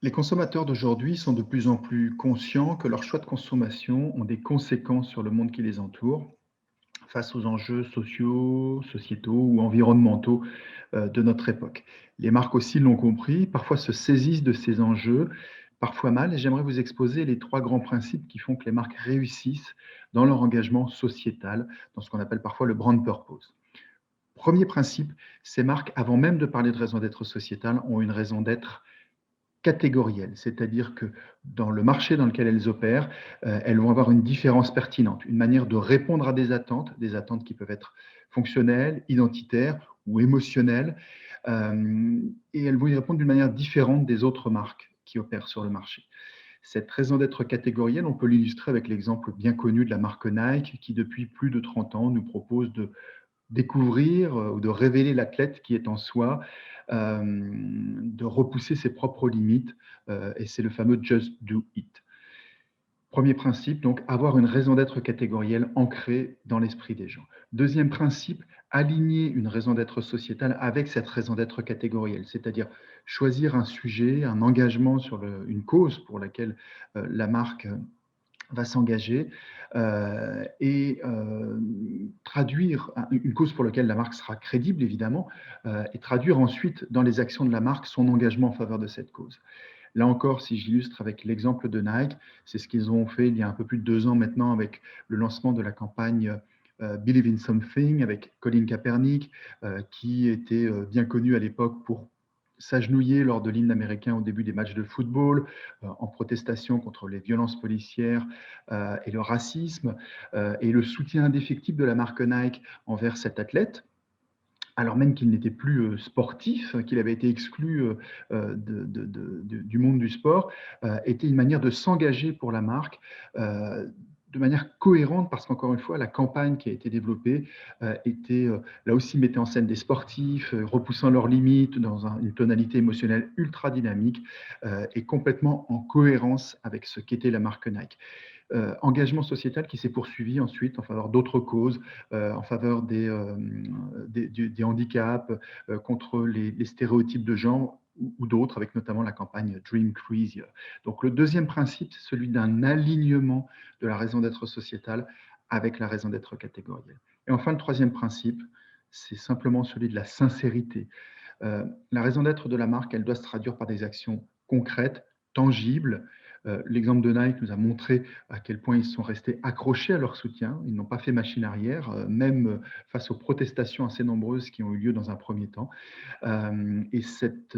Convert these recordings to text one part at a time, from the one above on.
Les consommateurs d'aujourd'hui sont de plus en plus conscients que leurs choix de consommation ont des conséquences sur le monde qui les entoure, face aux enjeux sociaux, sociétaux ou environnementaux de notre époque. Les marques aussi l'ont compris, parfois se saisissent de ces enjeux, parfois mal, et j'aimerais vous exposer les trois grands principes qui font que les marques réussissent dans leur engagement sociétal, dans ce qu'on appelle parfois le brand purpose. Premier principe, ces marques, avant même de parler de raison d'être sociétale, ont une raison d'être catégorielles, c'est-à-dire que dans le marché dans lequel elles opèrent, elles vont avoir une différence pertinente, une manière de répondre à des attentes qui peuvent être fonctionnelles, identitaires ou émotionnelles, et elles vont y répondre d'une manière différente des autres marques qui opèrent sur le marché. Cette raison d'être catégorielle, on peut l'illustrer avec l'exemple bien connu de la marque Nike, qui depuis plus de 30 ans nous propose de découvrir ou de révéler l'athlète qui est en soi, de repousser ses propres limites, et c'est le fameux Just Do It. Premier principe, donc avoir une raison d'être catégorielle ancrée dans l'esprit des gens. Deuxième principe, aligner une raison d'être sociétale avec cette raison d'être catégorielle, c'est-à-dire choisir un sujet, un engagement sur une cause pour laquelle la marque va s'engager et traduire une cause pour laquelle la marque sera crédible, évidemment, et traduire ensuite dans les actions de la marque son engagement en faveur de cette cause. Là encore, si j'illustre avec l'exemple de Nike, c'est ce qu'ils ont fait il y a un peu plus de 2 ans maintenant avec le lancement de la campagne Believe in Something avec Colin Kaepernick, qui était bien connu à l'époque pour s'agenouiller lors de l'hymne américain au début des matchs de football, en protestation contre les violences policières et le racisme, et le soutien indéfectible de la marque Nike envers cet athlète, alors même qu'il n'était plus sportif, qu'il avait été exclu du monde du sport, était une manière de s'engager pour la marque de manière cohérente, parce qu'encore une fois, la campagne qui a été développée là aussi mettait en scène des sportifs, repoussant leurs limites dans une tonalité émotionnelle ultra dynamique et complètement en cohérence avec ce qu'était la marque Nike. Engagement sociétal qui s'est poursuivi ensuite en faveur d'autres causes, en faveur des handicaps, contre les stéréotypes de genre ou d'autres, avec notamment la campagne Dream Cruise. Donc le deuxième principe, c'est celui d'un alignement de la raison d'être sociétale avec la raison d'être catégorielle. Et enfin, le troisième principe, c'est simplement celui de la sincérité. La raison d'être de la marque, elle doit se traduire par des actions concrètes, tangibles. L'exemple de Nike nous a montré à quel point ils sont restés accrochés à leur soutien. Ils n'ont pas fait machine arrière, même face aux protestations assez nombreuses qui ont eu lieu dans un premier temps. Et cette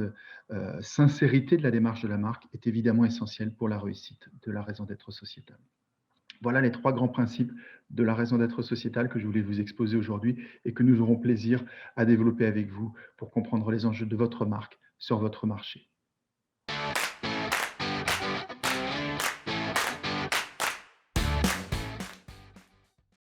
sincérité de la démarche de la marque est évidemment essentielle pour la réussite de la raison d'être sociétale. Voilà les trois grands principes de la raison d'être sociétale que je voulais vous exposer aujourd'hui et que nous aurons plaisir à développer avec vous pour comprendre les enjeux de votre marque sur votre marché.